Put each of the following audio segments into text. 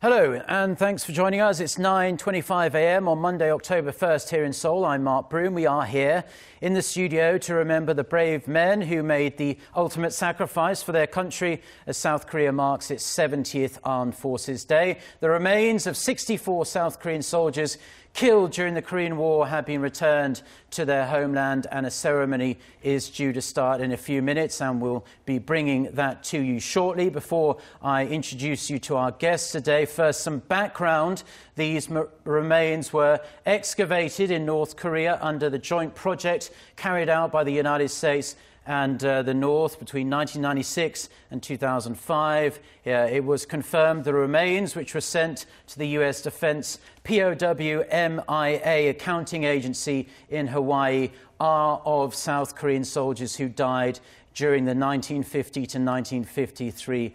Hello, and thanks for joining us. It's 9:25 a.m. on Monday, October 1st here in Seoul. I'm Mark Broom. We are here in the studio to remember the brave men who made the ultimate sacrifice for their country as South Korea marks its 70th Armed Forces Day. The remains of 64 South Korean soldiers killed during the Korean War have been returned to their homeland, and a ceremony is due to start in a few minutes, and we'll be bringing that to you shortly. Before I introduce you to our guests today, first some background. These remains were excavated in North Korea under the joint project carried out by the United States and the North between 1996 and 2005. It was confirmed the remains, which were sent to the U.S. Defense POW-MIA accounting agency in Hawaii, are of South Korean soldiers who died during the 1950 to 1953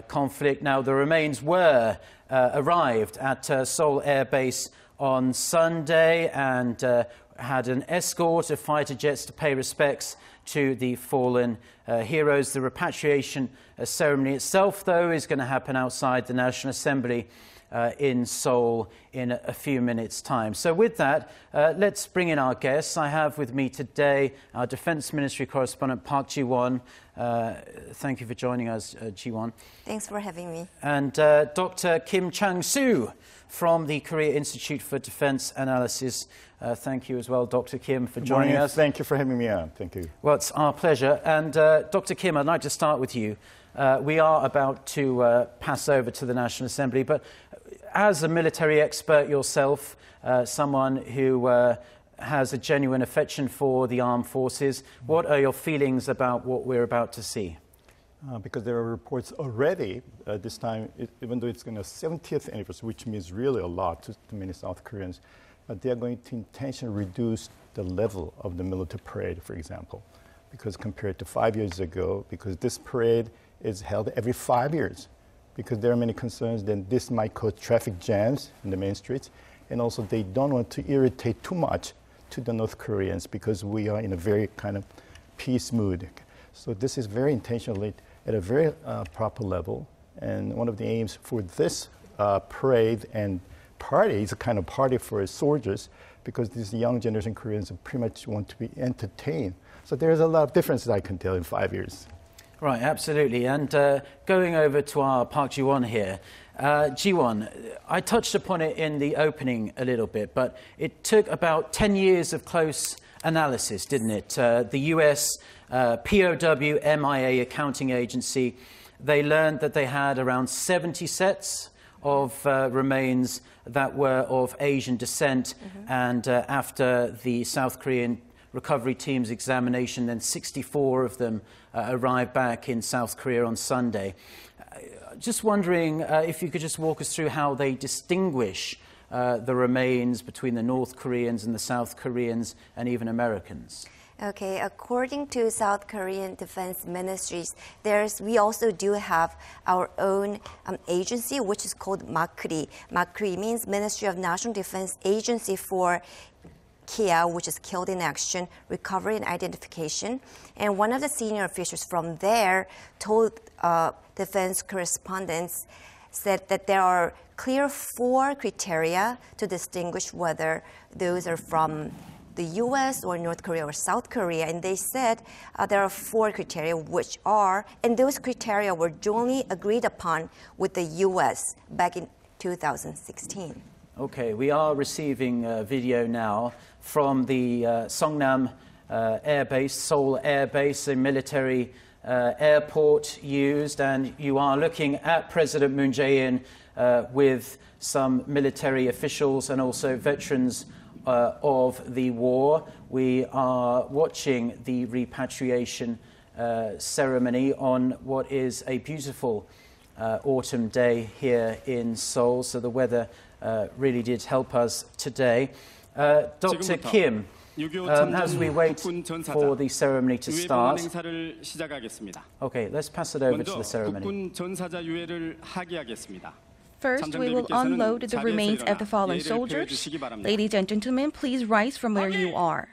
conflict. Now, the remains were arrived at Seoul Air Base on Sunday and had an escort of fighter jets to pay respects to the fallen heroes. The repatriation ceremony itself, though, is going to happen outside the National Assembly in Seoul in a few minutes' time. So with that, let's bring in our guests. I have with me today our Defense Ministry correspondent, Park Ji-won. Thank you for joining us, Ji-won. Thanks for having me. And Dr. Kim Chang-soo from the Korea Institute for Defense Analysis. Thank you as well, Dr. Kim, for joining us. Thank you for having me on. Thank you. Well, it's our pleasure. And Dr. Kim, I'd like to start with you. We are about to pass over to the National Assembly, but as a military expert yourself, someone who has a genuine affection for the armed forces, what are your feelings about what we're about to see? Because there are reports already this time, even though it's going to 70th anniversary, which means really a lot to many South Koreans, they are going to intentionally reduce the level of the military parade, for example, because compared to 5 years ago, because this parade is held every 5 years, because there are many concerns that this might cause traffic jams in the main streets, and also they don't want to irritate too much to the North Koreans because we are in a very kind of peace mood. So this is very intentionally at a very proper level, and one of the aims for this parade and party is a kind of party for soldiers, because these young generation Koreans pretty much want to be entertained. So there's a lot of differences I can tell in 5 years. Right, absolutely. And going over to our Park Ji-won here, Ji-won, I touched upon it in the opening a little bit, but it took about 10 years of close analysis, didn't it? The US POW-MIA accounting agency, they learned that they had around 70 sets of remains that were of Asian descent, and after the South Korean recovery team's examination, then 64 of them arrived back in South Korea on Sunday. Just wondering if you could just walk us through how they distinguish the remains between the North Koreans and the South Koreans and even Americans. Okay, according to South Korean Defense Ministries, we also do have our own agency, which is called MAKRI. MAKRI means Ministry of National Defense Agency for KIA, which is Killed in Action, Recovery and Identification. And one of the senior officials from there told defense correspondents said that there are clear 4 criteria to distinguish whether those are from the U.S. or North Korea or South Korea, and they said there are 4 criteria, which are, and those criteria were jointly agreed upon with the U.S. back in 2016. Okay, we are receiving video now from the Songnam Air Base, Seoul Air Base, a military airport used, and you are looking at President Moon Jae-in with some military officials and also veterans of the war. We are watching the repatriation ceremony on what is a beautiful autumn day here in Seoul, so the weather really did help us today. Dr. Kim, as we wait for the ceremony to start, okay, let's pass it over to the ceremony. First, we will unload the remains of the fallen soldiers. Ladies and gentlemen, please rise from where you are.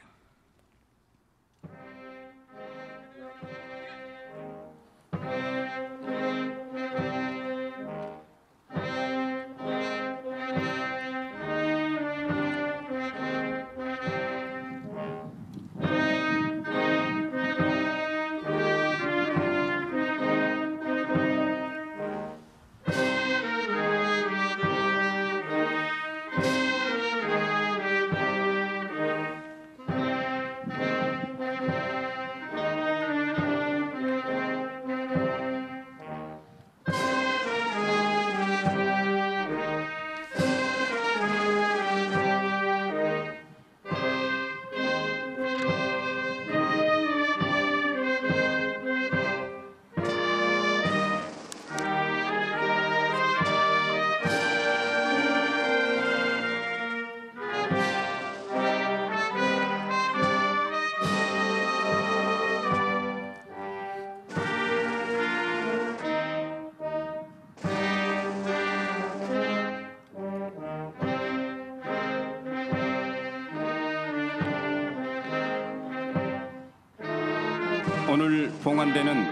오늘 봉환되는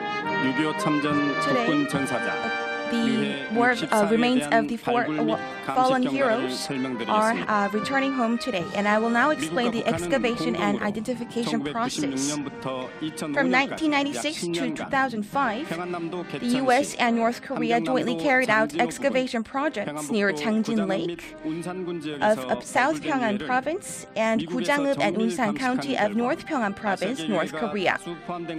6.25 참전 국군 전사자 the remains of the four fallen heroes are returning home today, and I will now explain the excavation and identification process. From 1996 to 2005, the U.S. and North Korea jointly carried out excavation projects near Changjin Lake of South Pyongan Province and Gujangeup and Unsan County of North Pyongan Province, North Korea.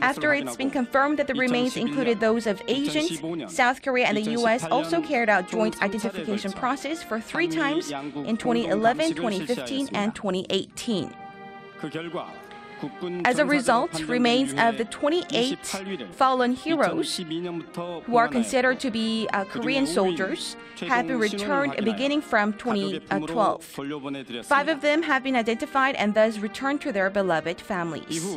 After it's been confirmed that the remains included those of Asians, South Korea and the U.S. also carried out joint identification process for 3 times in 2011, 2015, and 2018. As a result, remains of the 28 fallen heroes, who are considered to be Korean soldiers, have been returned beginning from 2012. 5 of them have been identified and thus returned to their beloved families.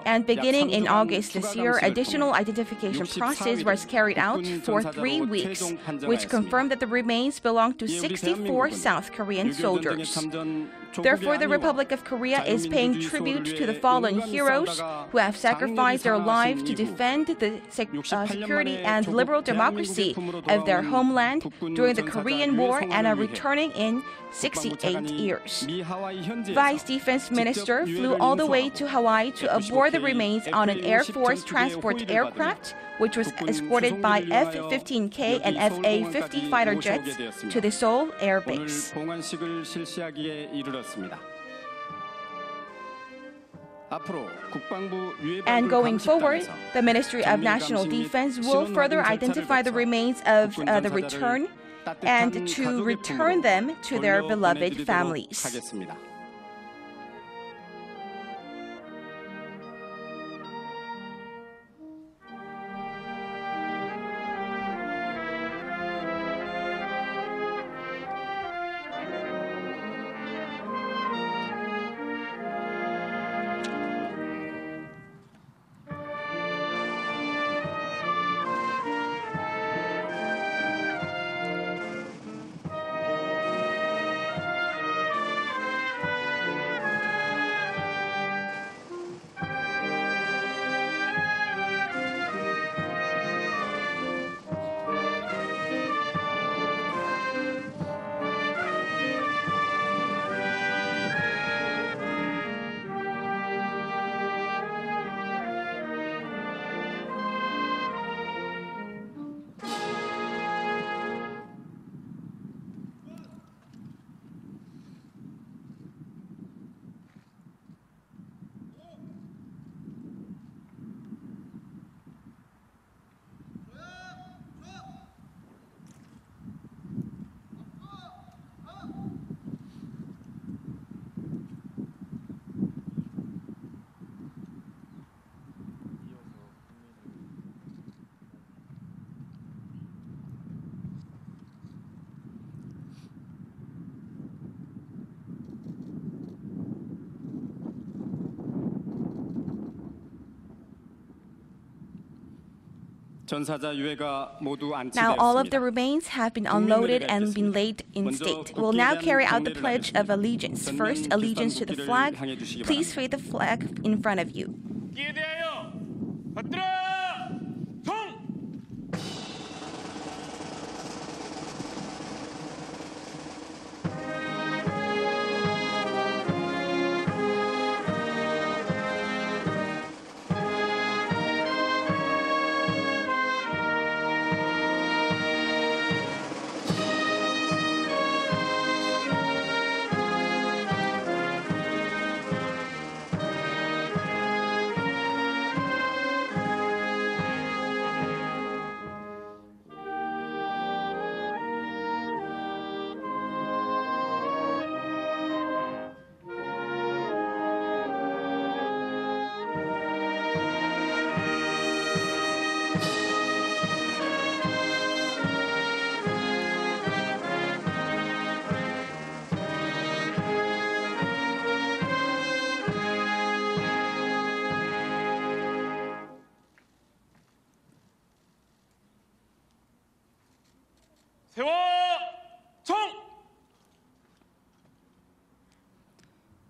And beginning in August this year, additional identification process was carried out for 3 weeks, which confirmed that the remains belong to 64 South Korean soldiers. Therefore, the Republic of Korea is paying tribute to the fallen heroes who have sacrificed their lives to defend the security and liberal democracy of their homeland during the Korean War and are returning in 68 years. Vice Defense Minister flew all the way to Hawaii to aboard the remains on an Air Force transport aircraft, which was escorted by F-15K and FA-50 fighter jets to the Seoul Air Base. And going forward, the Ministry of National Defense will further identify the remains of the return and to return them to their beloved families. Now all of the remains have been unloaded and been laid in state. We'll now carry out the Pledge of Allegiance. First, allegiance to the flag. Please face the flag in front of you.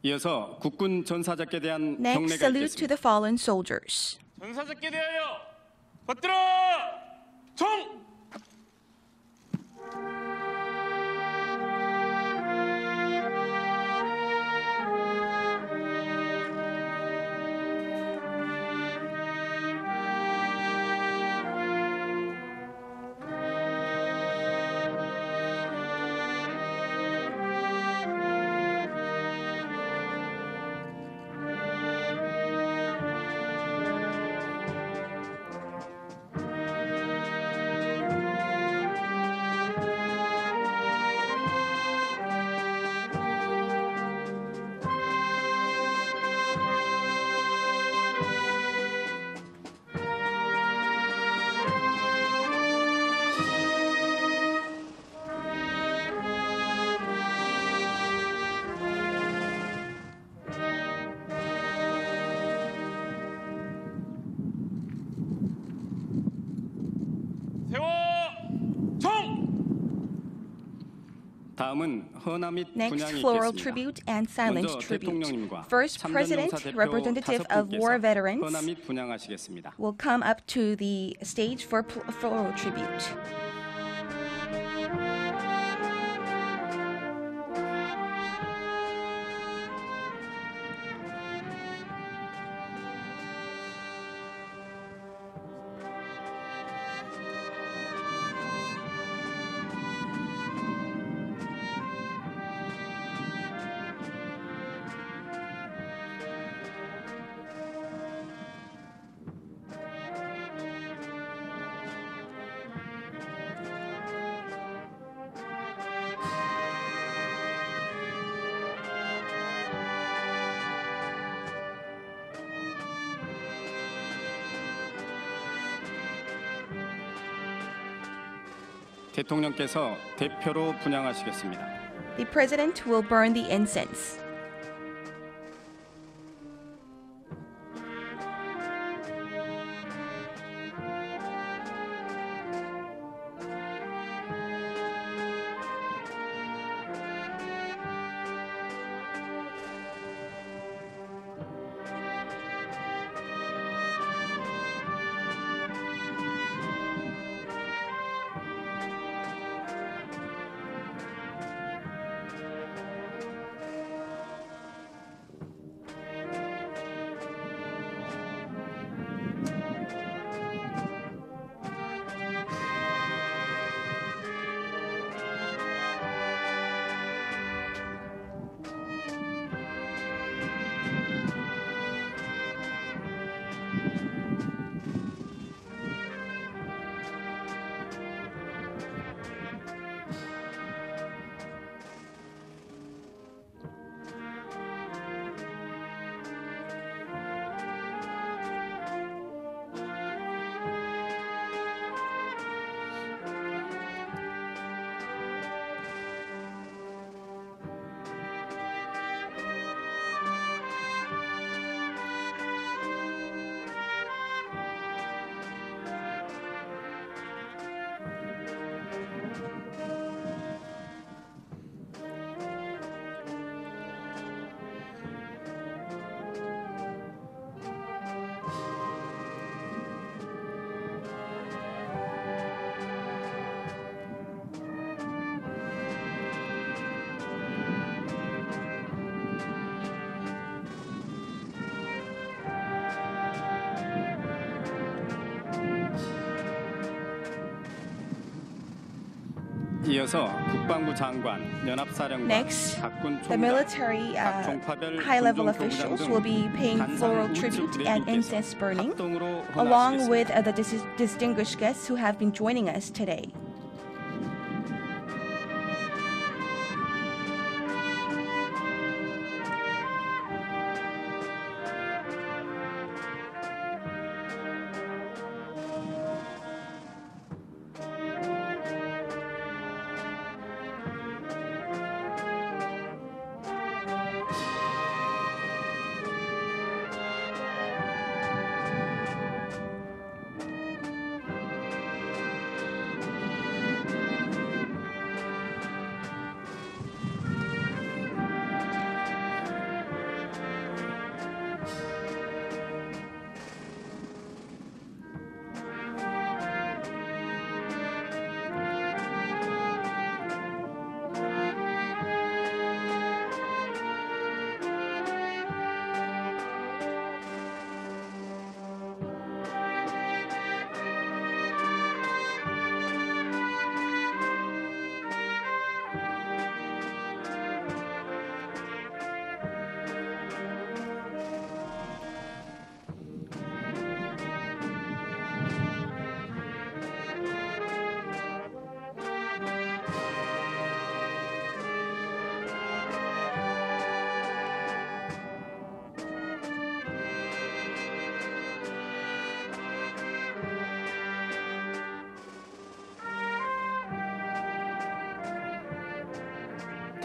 이어서 국군 전사자께 대한 Next, 경례가 salute to 있겠습니다. the fallen soldiers. 전사자께 대하여 받들어 총! 세워 총! 다음은 헌화 및 Next, 분향이 floral 있겠습니다. tribute and silent 먼저 tribute. 대통령님과 First, President, 참전용사 대표 representative of war 다섯 분께서 veterans, 헌화 및 분향하시겠습니다. will come up to the stage for floral tribute. 대통령께서 대표로 분향하시겠습니다. The President will burn the incense. 이어서 국방부 장관, 연합사령관, Next, 각군 the 총장, military 각 종파별 high-level 군종 officials 교구장 will 등 be paying 간상 floral 우측 tribute and 대리께서 incense burning, 합동으로 along 헌화하시겠습니다. with the distinguished guests who have been joining us today.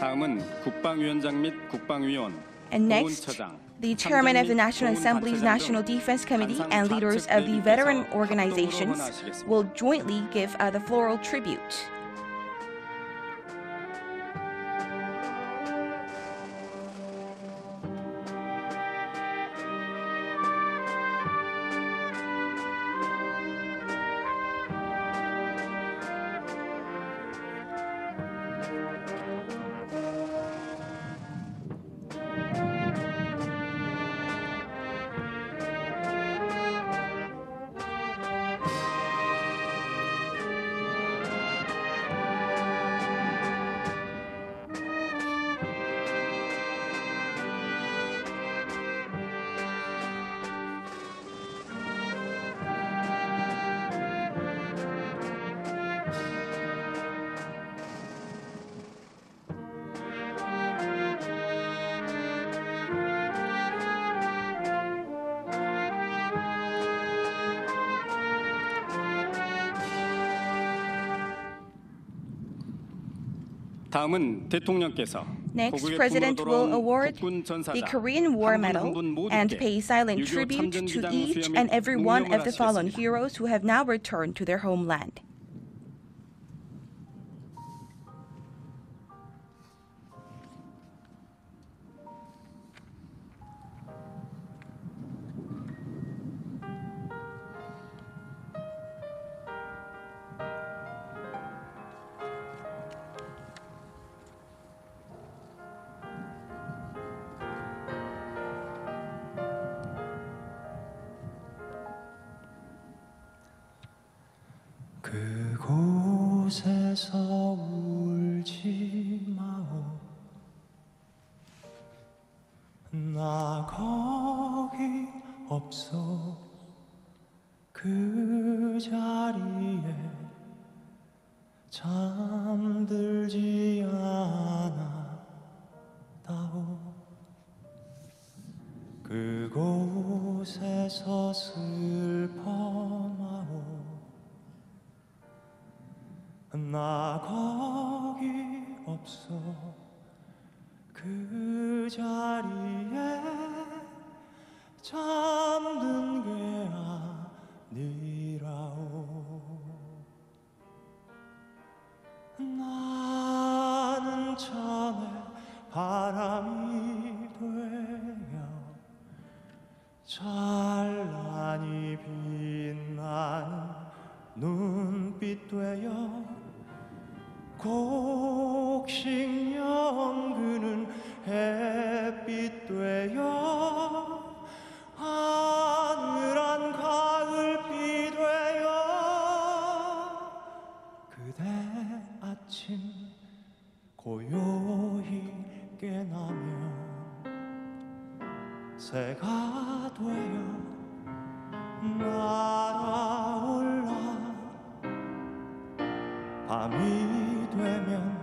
다음은 국방위원장 및 국방위원, And next, 보훈처장, the chairman of the National Assembly's National Defense Committee and leaders of the veteran organizations will jointly give the floral tribute. 다음은 대통령께서 Next, 고국의 President 품으로 will 돌아온 award 국군 the 전사자 Korean War 한 분 Medal 한 분 모두께 and pay silent 6.25 tribute to 참전기장 each 수여 and 및 every one 묵념을 of the fallen 하시겠습니다. heroes who have now returned to their homeland. 그곳에서 울지 마오 나 거기 없어 그 자리에 잠들지 않았다오 그곳에서 슬퍼마오 나 거기 없어 그 자리에 잠든 게 아니라오 나는 전에 바람이 되어 찬란히 빛나는 눈빛 되어 곡식 연그는 햇빛 되어 하늘한 가을비 되어 그대 아침 고요히 깨나면 새가 되어 날아올라 밤이 되면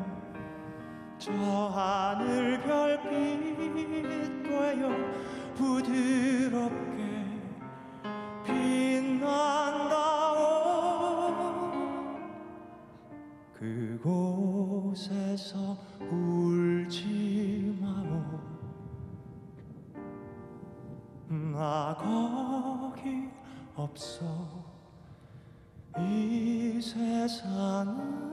저 하늘 별빛 되어 부드럽게 빛난다오 그곳에서 울지 마오 나 거기 없어 이 세상을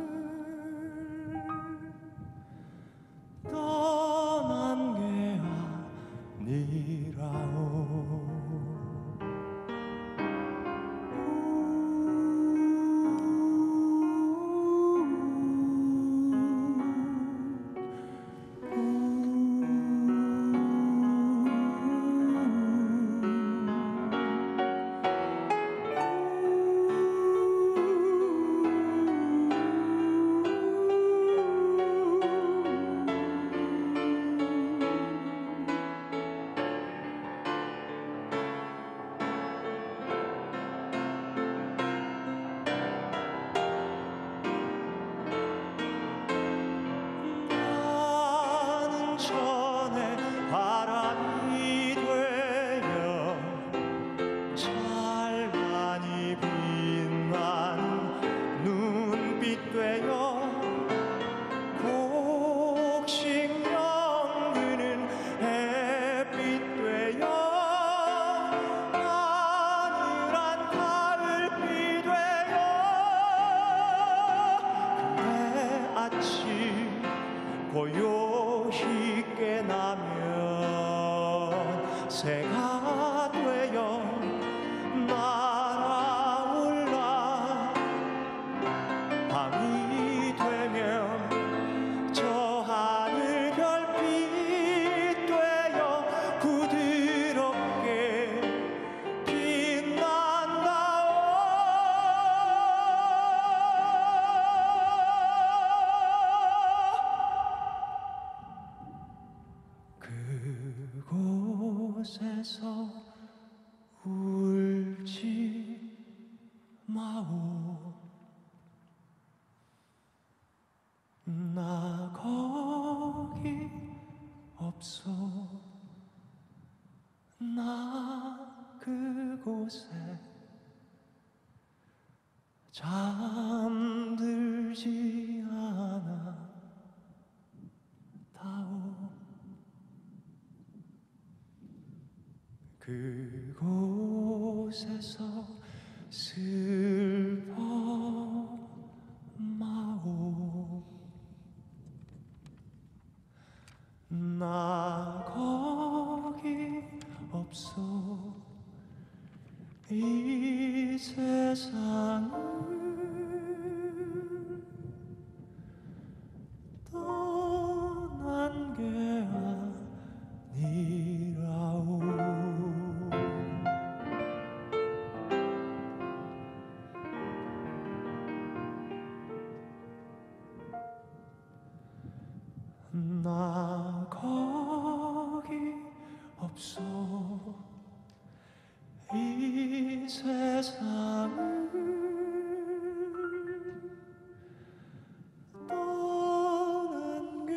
떠난 게 아니라오 새가 되어 날아올라 밤이 되면 저 하늘 별빛 되어 부드럽게 그곳에서 울지 마오. 나 거기 없어. 나 그곳에 잠들지 않아 다오. 그곳에서 슬퍼 마오. 나 거기 없어. 이 세상을 떠난 게 아니라오. 나 거기 없어. 이 세상을 떠난 게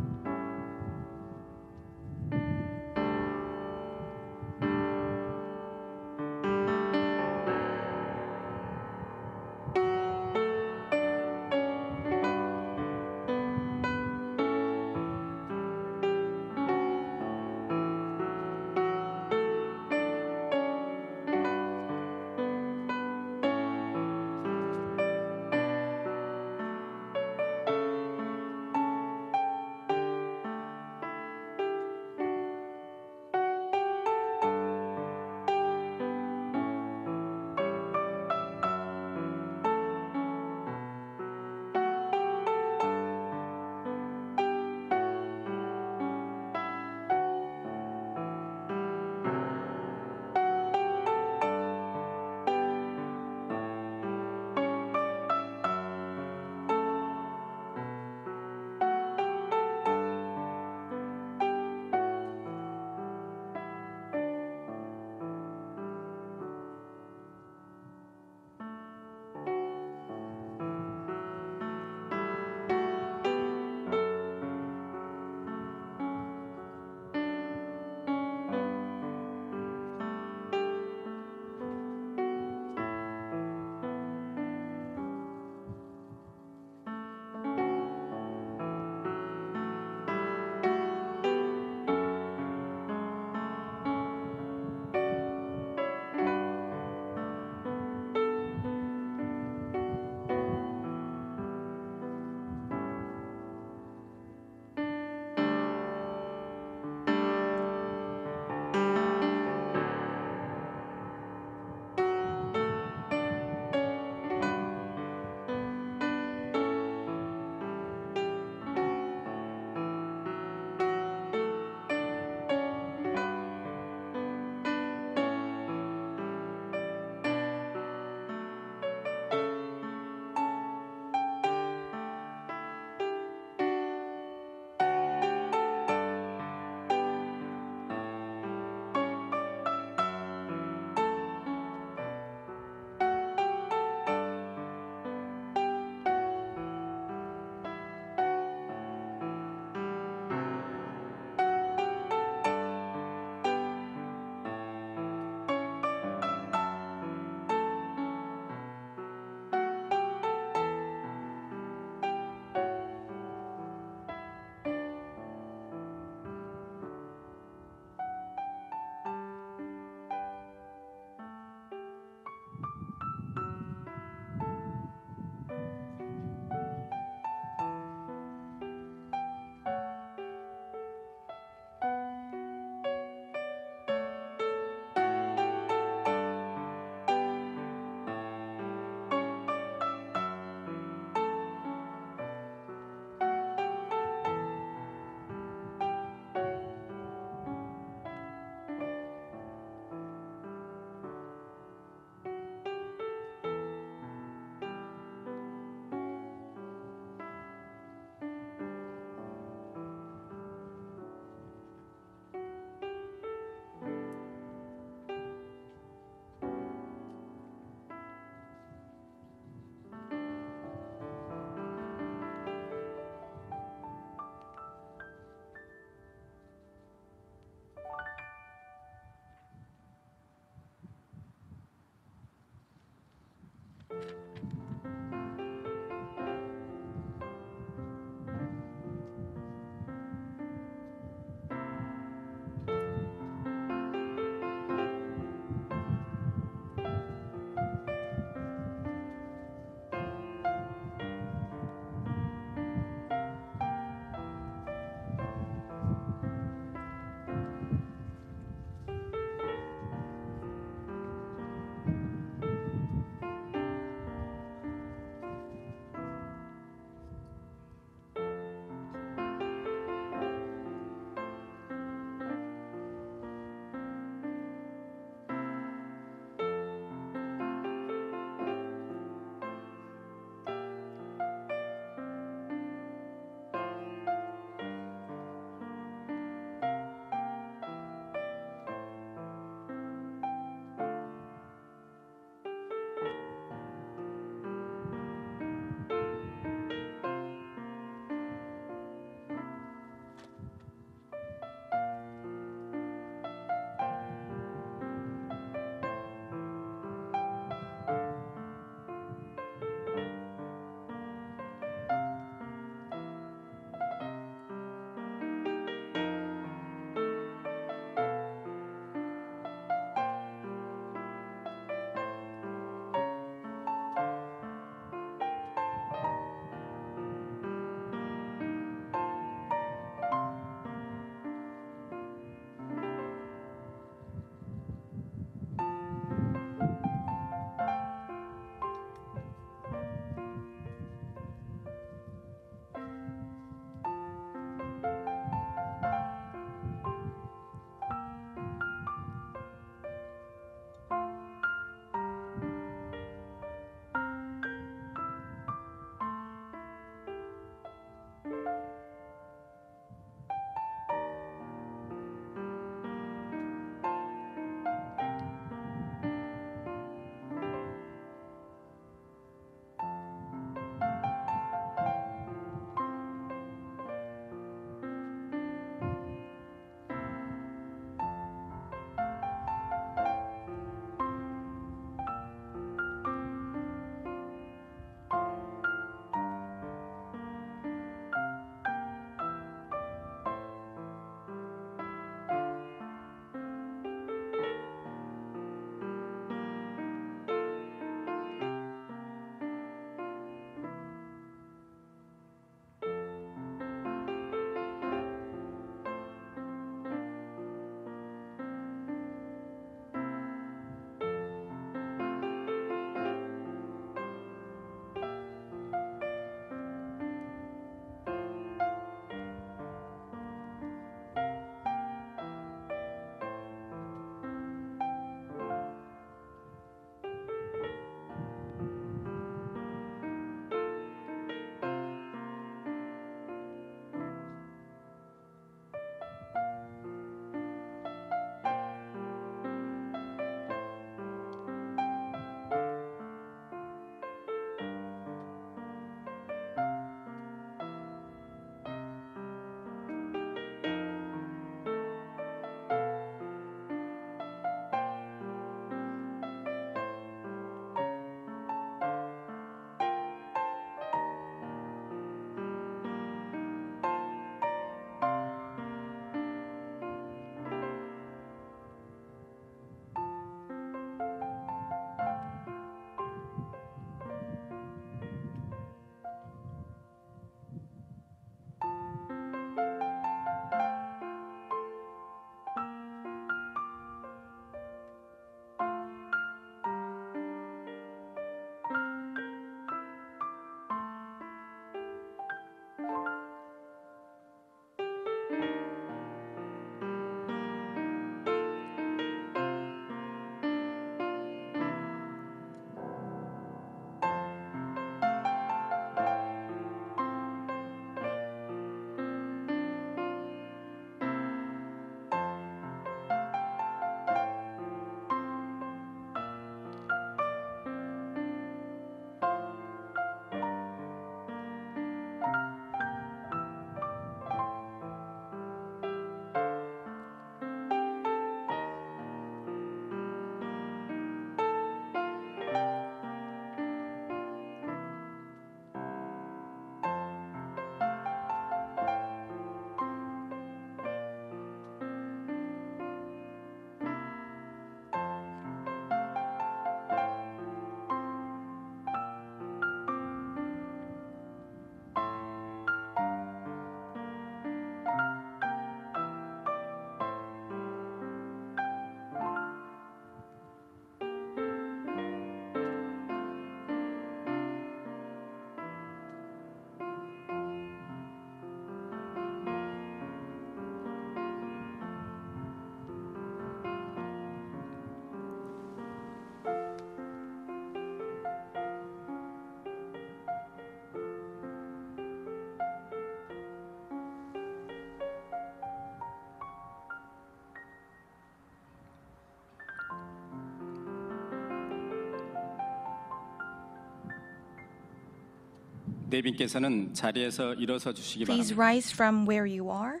내빈께서는 자리에서 일어서 주시기 Please 바랍니다. rise from where you are.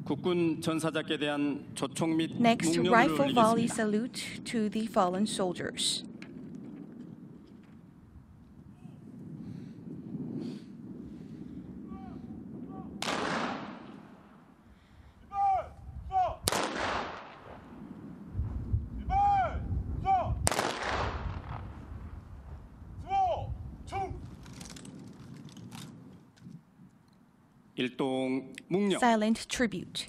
국군 전사자께 대한 조총 및 Next, 묵념을 rifle volley 올리겠습니다. salute to the fallen soldiers. 일동 묵념. Silent tribute.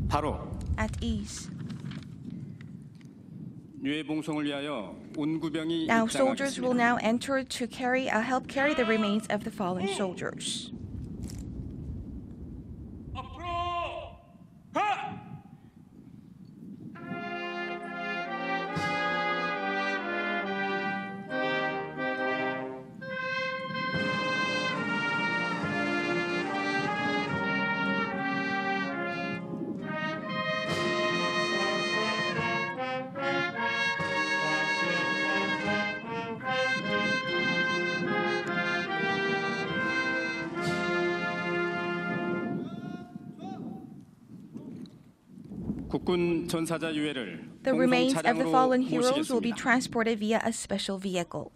바로 At ease. 유해 봉송을 위하여 운구병이 Now soldiers will 입장하겠습니다. now enter to help carry the remains of the fallen soldiers. 앞으로 가! 국군 전사자 유해를 The 공송 remains of the 차량으로 fallen heroes will be 모시겠습니다. transported via a special vehicle.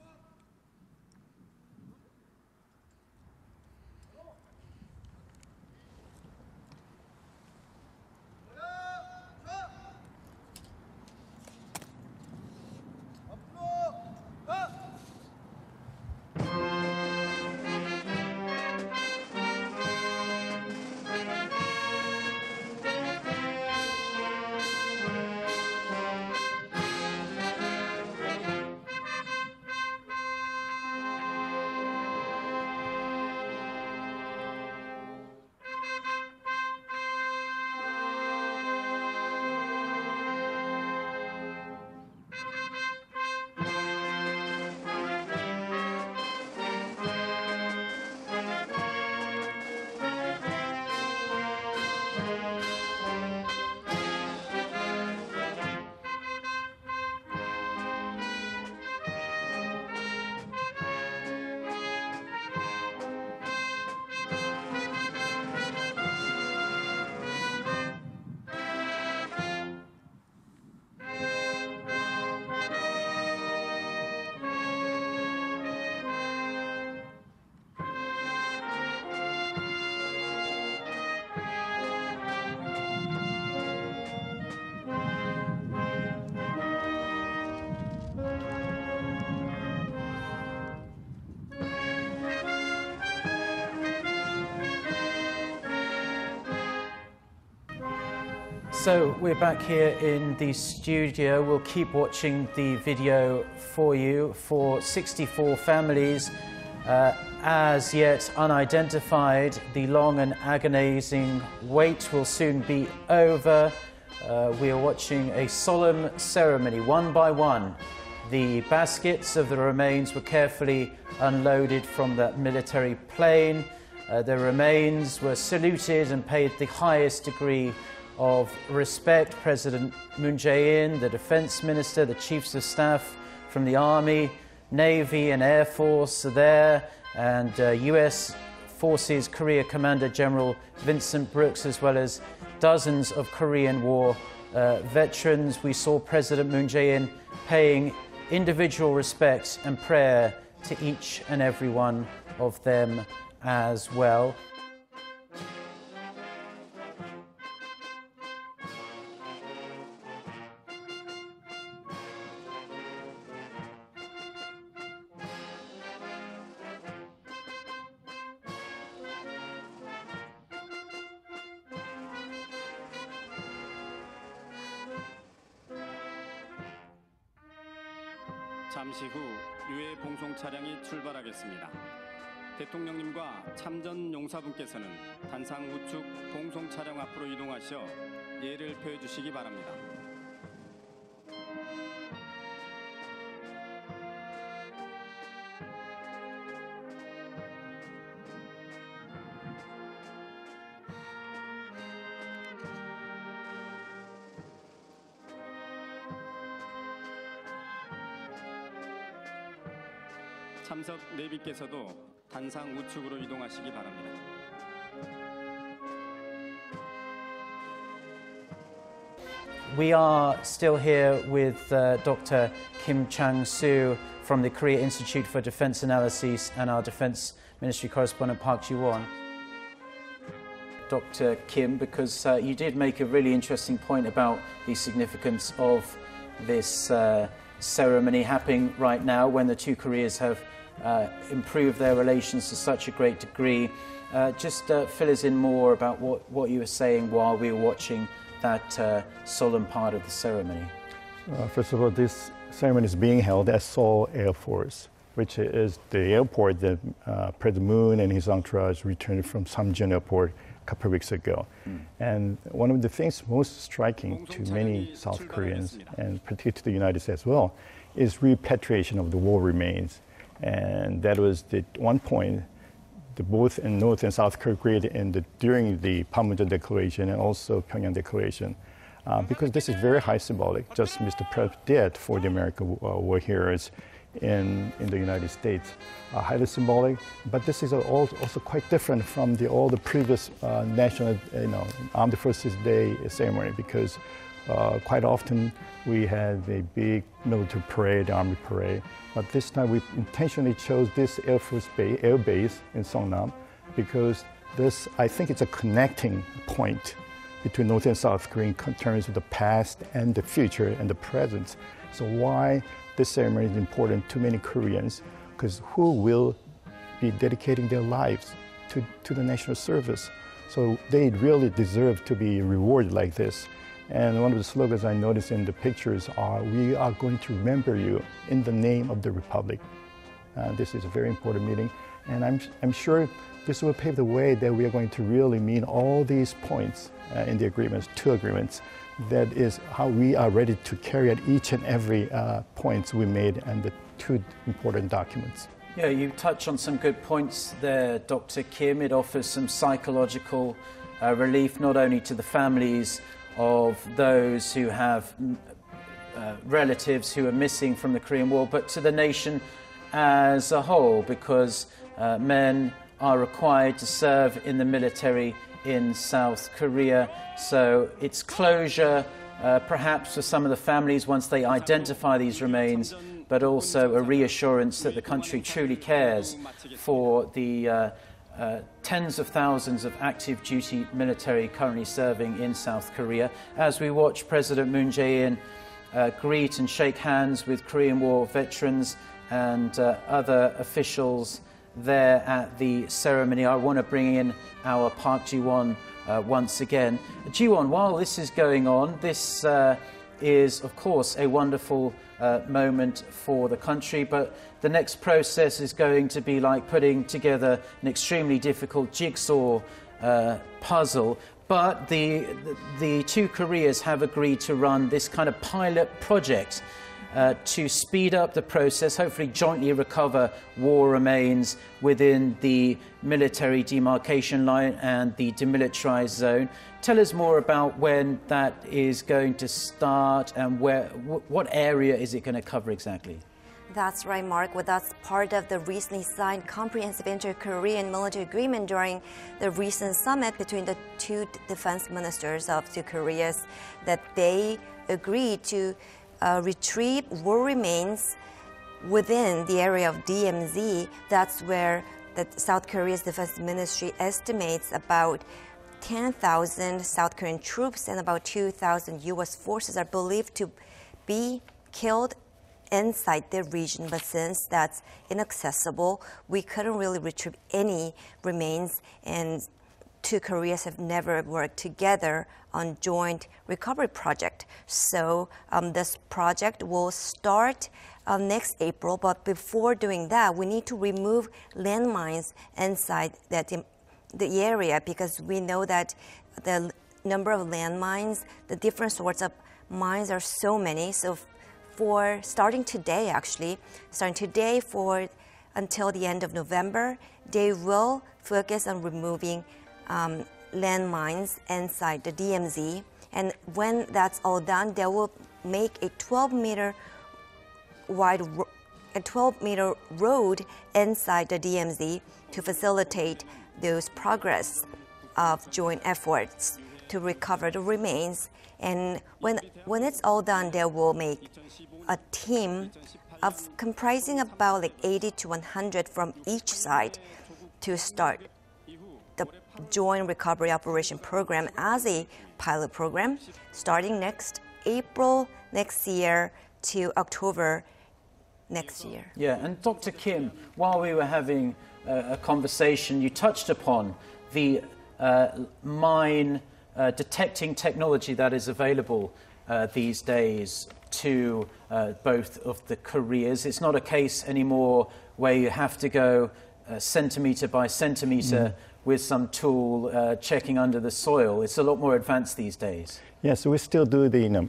So we're back here in the studio. We'll keep watching the video for you for 64 families as yet unidentified. The long and agonizing wait will soon be over. We are watching a solemn ceremony. One by one, the baskets of the remains were carefully unloaded from that military plane. The remains were saluted and paid the highest degree of respect. President Moon Jae-in, the Defense Minister, the Chiefs of Staff from the Army, Navy and Air Force are there, and US Forces Korea Commander General Vincent Brooks, as well as dozens of Korean War veterans. We saw President Moon Jae-in paying individual respect and prayer to each and every one of them as well. 잠시 후 유해 봉송 차량이 출발하겠습니다. 대통령님과 참전 용사분께서는 단상 우측 봉송 차량 앞으로 이동하셔 예를 표해 주시기 바랍니다. 참석 내비께서도 단상 우측으로 이동하시기 바랍니다. We are still here with Dr. Kim Chang-soo from the Korea Institute for Defense Analysis and our Defense Ministry correspondent Park Ji-won. Dr. Kim, because you did make a really interesting point about the significance of this ceremony happening right now when the two Koreas have improve their relations to such a great degree. Just fill us in more about what you were saying while we were watching that solemn part of the ceremony. First of all, this ceremony is being held at Seoul Air Force, which is the airport that President Moon and his entourage returned from Samjeon Airport a couple of weeks ago. And one of the things most striking to many South Koreans, and particularly to the United States as well, is repatriation of the war remains. And that was the one point both in North and South Korea during the Panmunjom Declaration and also Pyongyang Declaration, because this is very high symbolic, just Mr. President did for the American war heroes in the United States. Highly symbolic, but this is also quite different from all the previous national, Armed Forces Day ceremony, because quite often we had a big military parade, army parade, but this time we intentionally chose this Air Force Air Base in Seongnam because this, I think it's a connecting point between North and South Korea in terms of the past and the future and the present. So why this ceremony is important to many Koreans, because who will be dedicating their lives to the national service. So they really deserve to be rewarded like this. And one of the slogans I noticed in the pictures are, "We are going to remember you in the name of the Republic." This is a very important meeting, and I'm sure this will pave the way that we are going to really mean all these points in the agreements, two agreements. That is how we are ready to carry out each and every points we made and the two important documents. Yeah, you touch on some good points there, Dr. Kim. It offers some psychological relief not only to the families of those who have relatives who are missing from the Korean War, but to the nation as a whole, because men are required to serve in the military in South Korea. So it's closure, perhaps for some of the families once they identify these remains, but also a reassurance that the country truly cares for the tens of thousands of active duty military currently serving in South Korea. As we watch President Moon Jae-in greet and shake hands with Korean War veterans and other officials there at the ceremony, I want to bring in our Park Ji-won once again. Ji-won, while this is going on, this is of course a wonderful moment for the country, but the next process is going to be like putting together an extremely difficult jigsaw puzzle. But the two Koreas have agreed to run this kind of pilot project to speed up the process, hopefully jointly recover war remains within the military demarcation line and the demilitarized zone. Tell us more about when that is going to start and what area is it going to cover exactly? That's right, Mark. Well, that's part of the recently signed comprehensive inter-Korean military agreement during the recent summit between the two defense ministers of two Koreas, that they agreed to retrieve war remains within the area of DMZ. That's where the South Korea's defense ministry estimates about 10,000 South Korean troops and about 2,000 U.S. forces are believed to be killed inside the region, but since that's inaccessible, we couldn't really retrieve any remains, and two Koreas have never worked together on joint recovery project. So this project will start next April, but before doing that, we need to remove landmines inside the area, because we know that the number of landmines, the different sorts of mines are so many. So for starting today until the end of November, they will focus on removing landmines inside the DMZ. And when that's all done, they will make a 12-meter road inside the DMZ to facilitate those progress of joint efforts to recover the remains. And when it's all done, they will make a team of comprising about like 80 to 100 from each side to start the joint recovery operation program as a pilot program starting next April next year to October next year. Yeah, and Dr. Kim, while we were having a conversation, you touched upon the mine detecting technology that is available these days to both of the Koreas. It's not a case anymore where you have to go centimeter by centimeter with some tool checking under the soil. It's a lot more advanced these days. Yeah, so we still do the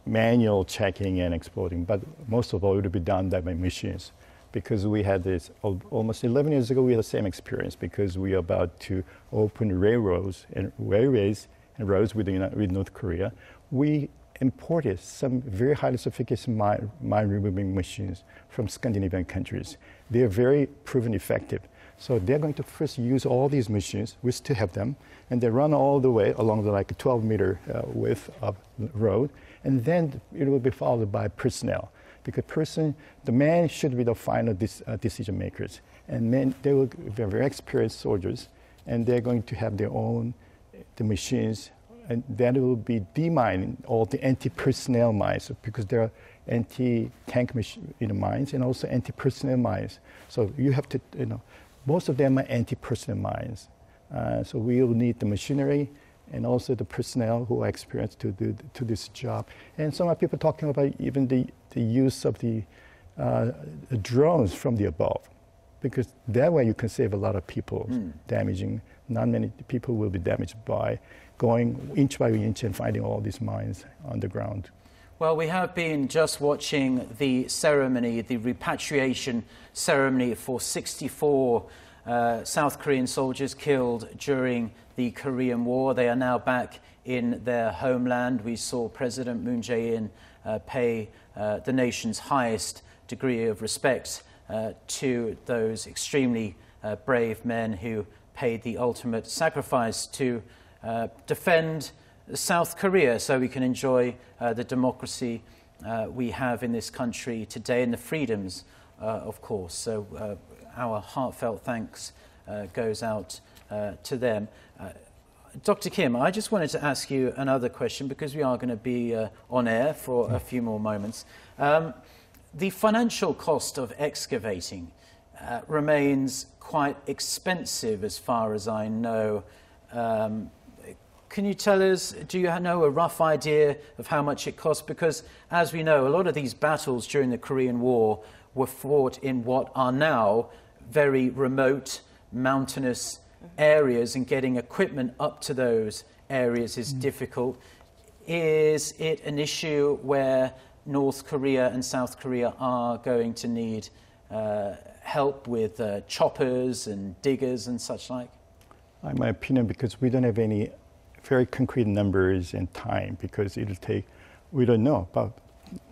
manual checking and exploding, but most of all it will be done by machines, because we had this almost 11 years ago. We had the same experience because we are about to open railways and roads with North Korea. We imported some very highly sophisticated mine removing machines from Scandinavian countries. They are very proven effective. So they're going to first use all these machines, we still have them, and they run all the way along the 12-meter width of the road, and then it will be followed by personnel, because the man should be the final decision makers, and men, they will be very experienced soldiers, and they're going to have their own the machines, and then it will be demining all the anti-personnel mines, because there are anti-tank mines and also anti-personnel mines. So you have to, most of them are anti-personnel mines. So we will need the machinery and also the personnel who are experienced to do this job. And some people talking about even the use of the drones from the above, because that way you can save a lot of people damaging. Not many people will be damaged by going inch by inch and finding all these mines on the ground. Well, we have been just watching the ceremony, the repatriation ceremony for 64 South Korean soldiers killed during the Korean War. They are now back in their homeland. We saw President Moon Jae-in pay the nation's highest degree of respect to those extremely brave men who paid the ultimate sacrifice to defend South Korea so we can enjoy the democracy we have in this country today and the freedoms, of course. So our heartfelt thanks goes out to them. Dr. Kim, I just wanted to ask you another question, because we are going to be on air for a few more moments. The financial cost of excavating remains quite expensive as far as I know. Can you tell us, do you know a rough idea of how much it costs? Because as we know, a lot of these battles during the Korean War were fought in what are now very remote, mountainous areas, and getting equipment up to those areas is difficult. Is it an issue where North Korea and South Korea are going to need help with choppers and diggers and such like? In my opinion, because we don't have any very concrete numbers and time, because it'll take, we don't know. But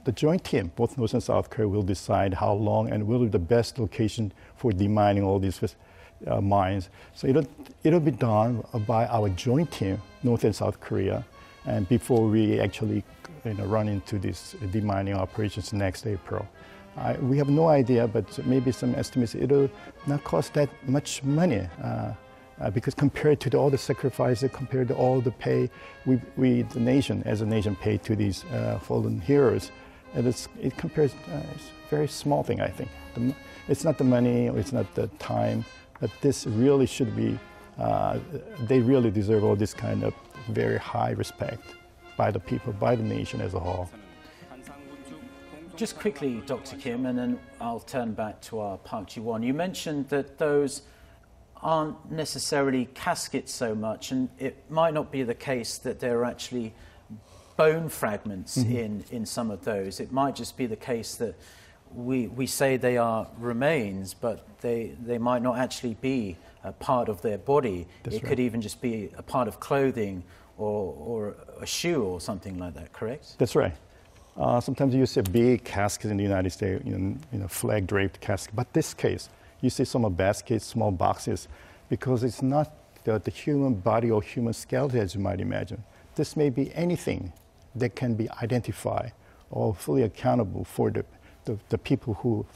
the joint team, both North and South Korea, will decide how long and will be the best location for demining all these mines. So it'll be done by our joint team, North and South Korea, and before we actually run into these demining operations next April. We have no idea, but maybe some estimates, it'll not cost that much money. Because compared to all the sacrifices, compared to all the pay we the nation, as a nation, paid to these fallen heroes, and it compares, it's a very small thing, I think. It's not the money, or it's not the time, but this really should be they really deserve all this kind of very high respect by the people, by the nation as a whole. Just quickly, Dr. Kim, and then I'll turn back to our Park Ji-won. You mentioned that those aren't necessarily caskets so much, and it might not be the case that there are actually bone fragments in some of those. It might just be the case that we say they are remains, but they might not actually be a part of their body. That's it right. could even just be a part of clothing or a shoe or something like that, correct? That's right. Sometimes you see big caskets in the United States, flag draped casket. But this case, you see some baskets, small boxes, because it's not the human body or human skeleton as you might imagine. This may be anything that can be identified or fully accountable for the people who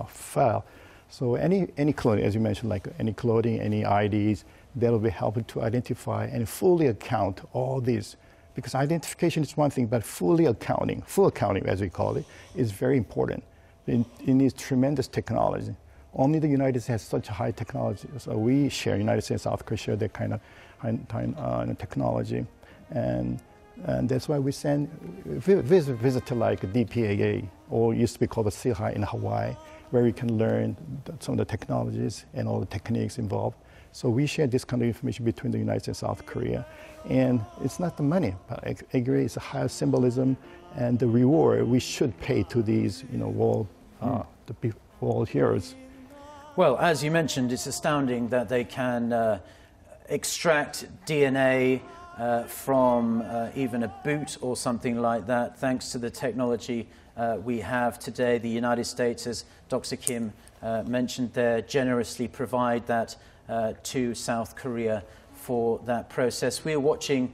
fell. So any clothing, as you mentioned, like any clothing, any IDs, that will be helping to identify and fully account all these. Because identification is one thing, but full accounting as we call it, is very important. It needs tremendous technology. Only the United States has such high technology. So we share, United States and South Korea share that kind of high technology. And that's why we send visitor like DPAA, or used to be called the CIHI in Hawaii, where we can learn some of the technologies and all the techniques involved. So we share this kind of information between the United States and South Korea. And it's not the money, but I agree it's a higher symbolism and the reward we should pay to these, world heroes. Well, as you mentioned, it's astounding that they can extract DNA from even a boot or something like that, thanks to the technology we have today. The United States, as Dr. Kim mentioned there, generously provide that to South Korea for that process. We are watching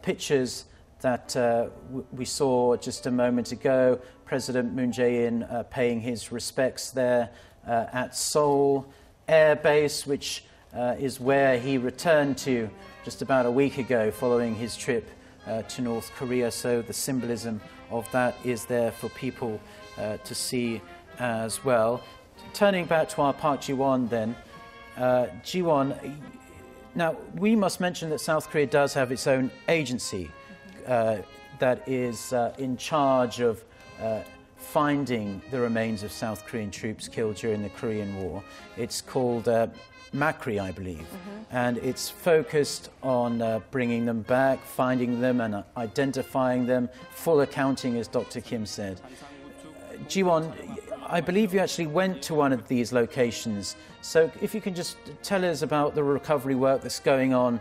pictures that we saw just a moment ago. President Moon Jae-in paying his respects there at Seoul Air Base, which is where he returned to just about a week ago following his trip to North Korea. So the symbolism of that is there for people to see as well. Turning back to our Park Ji-won then, Ji-won, now we must mention that South Korea does have its own agency that is in charge of finding the remains of South Korean troops killed during the Korean War. It's called MACRI, I believe, and it's focused on bringing them back, finding them and identifying them, full accounting, as Dr. Kim said. Ji-won, I believe you actually went to one of these locations, so if you can just tell us about the recovery work that's going on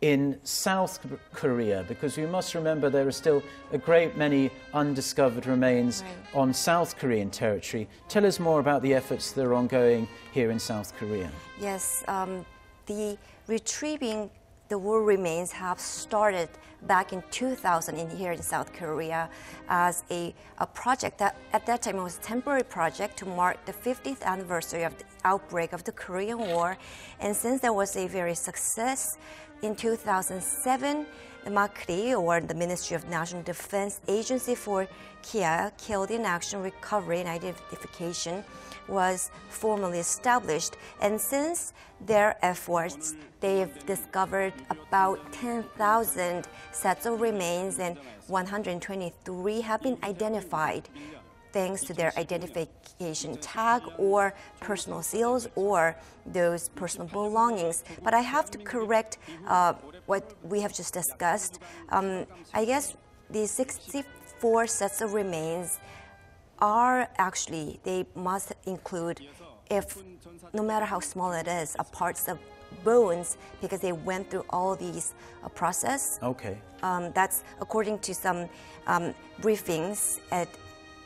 in South Korea, because we must remember there are still a great many undiscovered remains on South Korean territory. Tell us more about the efforts that are ongoing here in South Korea. Yes, the retrieving the war remains have started back in 2000 here in South Korea as a project that at that time it was a temporary project to mark the 50th anniversary of the outbreak of the Korean War. And since there was a very success, in 2007, the MACRI, or the Ministry of National Defense Agency for KIA, Killed in Action Recovery and Identification, was formally established. And since their efforts, they've discovered about 10,000 sets of remains, and 123 have been identified thanks to their identification tag or personal seals or those personal belongings. But I have to correct what we have just discussed. I guess the 64 sets of remains are actually, they must include, if no matter how small it is, parts of bones, because they went through all these process. Okay. That's according to some briefings at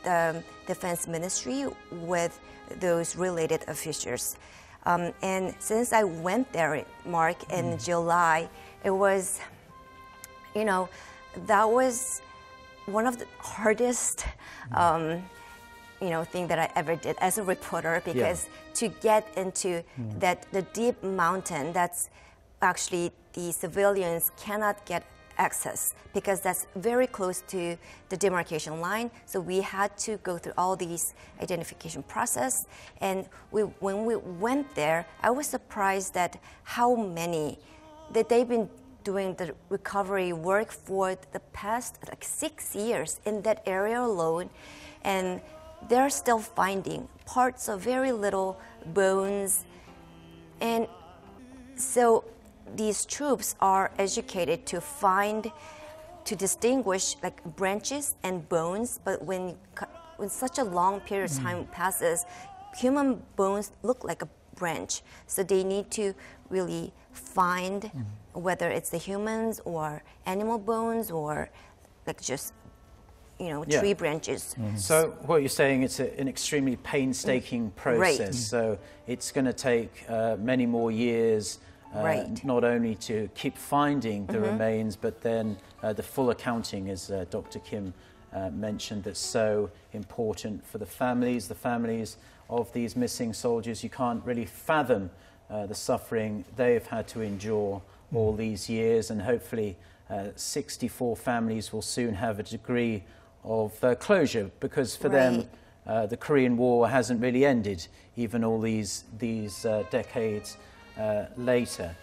the Defense Ministry with those related officials. And since I went there, Mark, in July, it was, that was one of the hardest thing that I ever did as a reporter, because to get into the deep mountain, that's actually the civilians cannot get access because that's very close to the demarcation line. So we had to go through all these identification process. And when we went there, I was surprised at how many that they've been doing the recovery work for the past 6 years in that area alone. And they're still finding parts of very little bones. And so these troops are educated to distinguish like branches and bones, but when such a long period of time passes, human bones look like a branch. So they need to really find whether it's the humans or animal bones or like just tree branches. So what you're saying, it's an extremely painstaking process. Right. So it's going to take many more years. Not only to keep finding the remains, but then the full accounting, as Dr. Kim mentioned, that's so important for the families of these missing soldiers. You can't really fathom the suffering they've had to endure all these years, and hopefully 64 families will soon have a degree of closure, because for them the Korean War hasn't really ended, even all these decades later.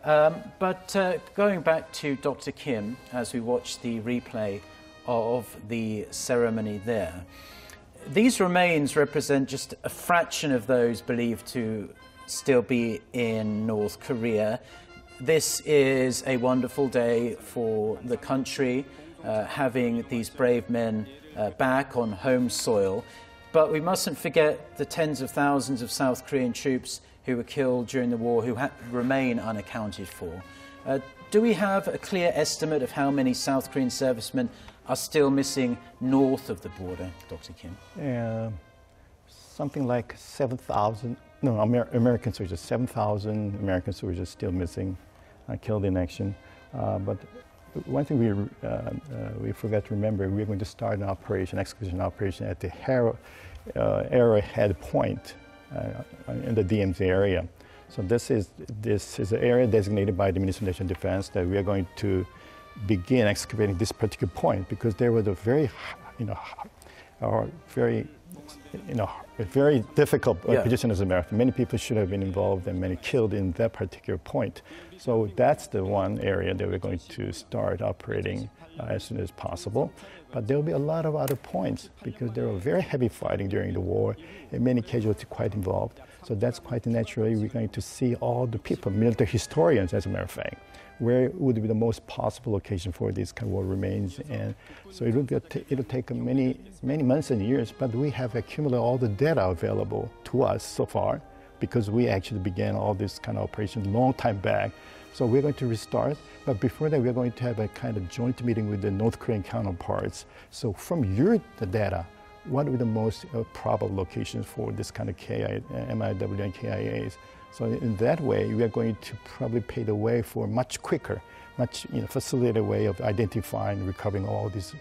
But going back to Dr. Kim, as we watch the replay of the ceremony there, these remains represent just a fraction of those believed to still be in North Korea. This is a wonderful day for the country, having these brave men back on home soil. But we mustn't forget the tens of thousands of South Korean troops who were killed during the war, who remain unaccounted for. Do we have a clear estimate of how many South Korean servicemen are still missing north of the border, Dr. Kim? Something like 7,000, American soldiers, 7,000 American soldiers still missing, killed in action. But one thing we forgot to remember, we're going to start an operation, excavation operation at the arrowhead point in the DMZ area. So this is an area designated by the Ministry of National Defense that we are going to begin excavating this particular point, because there was a very difficult position as America. Many people should have been involved and many killed in that particular point. So that's the one area that we're going to start operating as soon as possible. But there will be a lot of other points, because there were very heavy fighting during the war and many casualties quite involved. So that's quite naturally we're going to see all the people, military historians as a matter of fact, where would be the most possible location for these kind of war remains. And so it'll take many months and years, but we have accumulated all the data available to us so far, because we actually began all this kind of operation a long time back. So we're going to restart, but before that we're going to have a kind of joint meeting with the North Korean counterparts. So from the data, what are the most probable locations for this kind of MIW and KIAs? So in that way, we are going to probably pave the way for much quicker, much facilitated way of identifying and recovering all these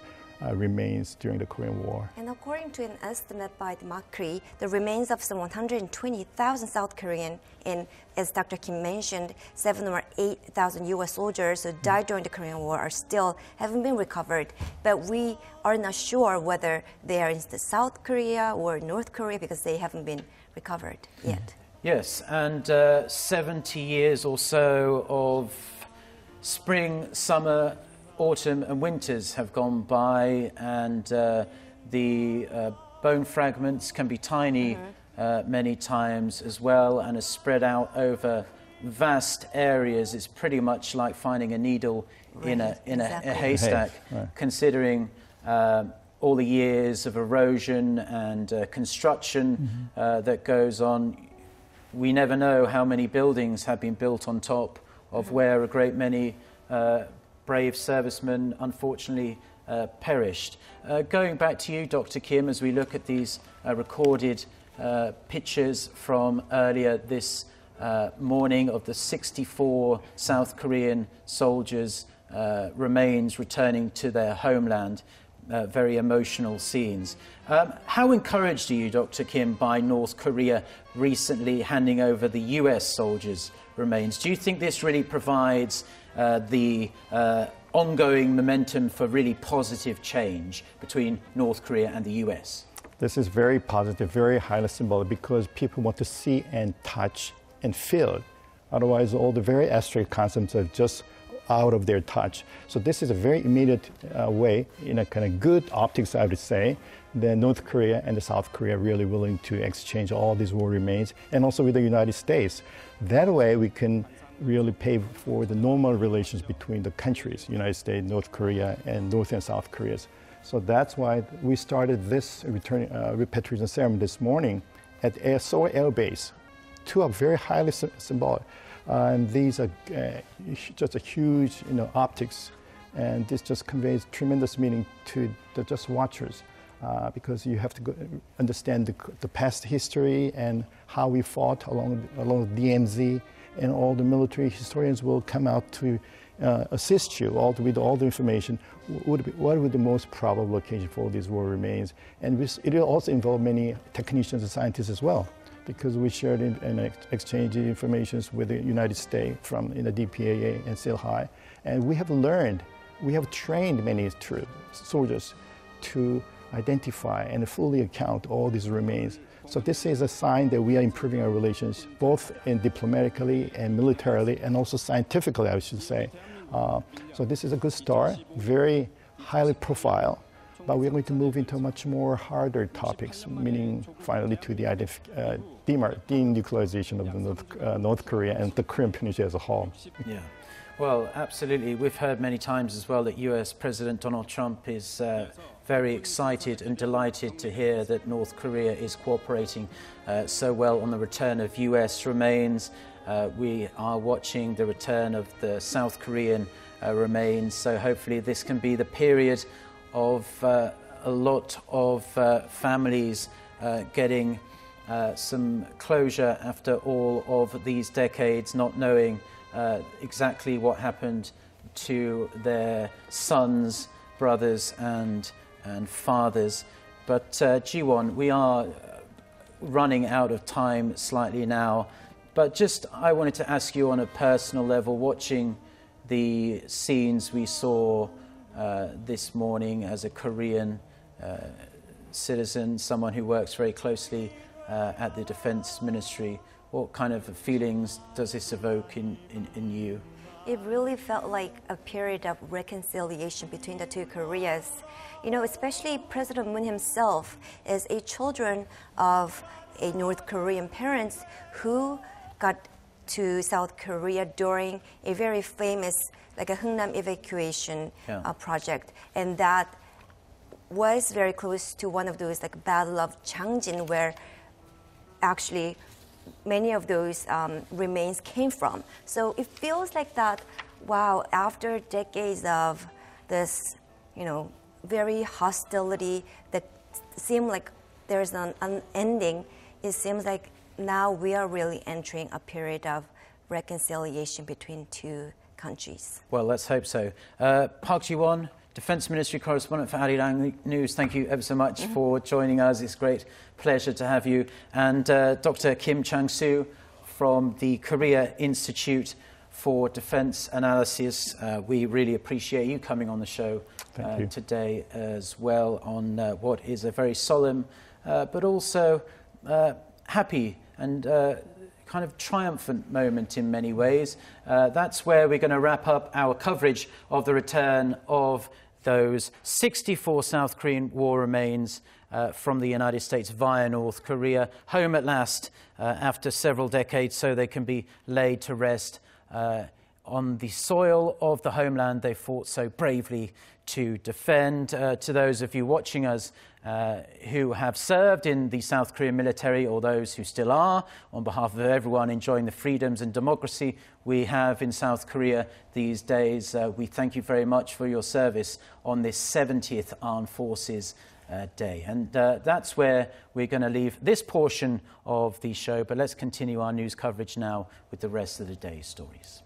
remains during the Korean War. And according to an estimate by the MACRI, the remains of some 120,000 South Korean, and as Dr. Kim mentioned, 7,000 or 8,000 U.S. soldiers who died during the Korean War haven't been recovered. But we are not sure whether they are in the South Korea or North Korea, because they haven't been recovered yet. Yes, and 70 years or so of spring, summer, autumn and winters have gone by, and the bone fragments can be tiny many times as well, and are spread out over vast areas. It's pretty much like finding a needle in a haystack, considering all the years of erosion and construction that goes on. We never know how many buildings have been built on top of where a great many brave servicemen unfortunately perished. Going back to you, Dr. Kim, as we look at these recorded pictures from earlier this morning of the 64 South Korean soldiers' remains returning to their homeland, very emotional scenes. How encouraged are you, Dr. Kim, by North Korea recently handing over the US soldiers' remains? Do you think this really provides the ongoing momentum for really positive change between North Korea and the US? This is very positive, very highly symbolic, because people want to see and touch and feel it. Otherwise, all the very abstract concepts are just out of their touch. So this is a very immediate way, in a kind of good optics, I would say, that North Korea and the South Korea are really willing to exchange all these war remains, and also with the United States. That way, we can really pave for the normal relations between the countries, United States, North Korea, and North and South Koreas. So that's why we started this repatriation ceremony this morning at Seoul Air Base. Two are very highly symbolic. And these are just a huge, optics, and this just conveys tremendous meaning to the just watchers, because you have to understand the past history and how we fought along the DMZ, and all the military historians will come out to assist you with all the information. What would the most probable occasion for these war remains? And it will also involve many technicians and scientists as well, because we shared and exchanged information with the United States from in the DPAA and SEAL-HIGH. And we have trained many soldiers to identify and fully account all these remains. So this is a sign that we are improving our relations, both diplomatically and militarily, and also scientifically, I should say. So this is a good start, very highly profile. But we're going to move into much more harder topics, meaning finally to the denuclearization of North Korea and the Korean Peninsula as a whole. Yeah, well, absolutely. We've heard many times as well that US President Donald Trump is very excited and delighted to hear that North Korea is cooperating so well on the return of US remains. We are watching the return of the South Korean remains, so hopefully this can be the period of a lot of families getting some closure after all of these decades, not knowing exactly what happened to their sons, brothers and fathers. But Jiwon, we are running out of time slightly now, but just I wanted to ask you on a personal level, watching the scenes we saw this morning as a Korean citizen, someone who works very closely at the Defense Ministry, what kind of feelings does this evoke in you? It really felt like a period of reconciliation between the two Koreas. Especially President Moon himself is a children of a North Korean parents who got to South Korea during a very famous like a Hungnam evacuation project, and that was very close to one of those like Battle of Changjin, where actually many of those remains came from. So it feels like that, wow, after decades of this, very hostility that seemed like there's an ending, it seems like now we are really entering a period of reconciliation between two countries. Well, let's hope so. Park Ji-won, Defense Ministry correspondent for Arirang News, thank you ever so much for joining us. It's a great pleasure to have you. And Dr. Kim Chang-soo from the Korea Institute for Defense Analysis. We really appreciate you coming on the show today as well on what is a very solemn but also happy and kind of triumphant moment in many ways. That's where we're going to wrap up our coverage of the return of those 64 South Korean war remains from the United States via North Korea, home at last after several decades, so they can be laid to rest on the soil of the homeland they fought so bravely to defend. To those of you watching us who have served in the South Korean military, or those who still are, on behalf of everyone enjoying the freedoms and democracy we have in South Korea these days, we thank you very much for your service on this 70th Armed Forces Day. And that's where we're going to leave this portion of the show, but let's continue our news coverage now with the rest of the day's stories.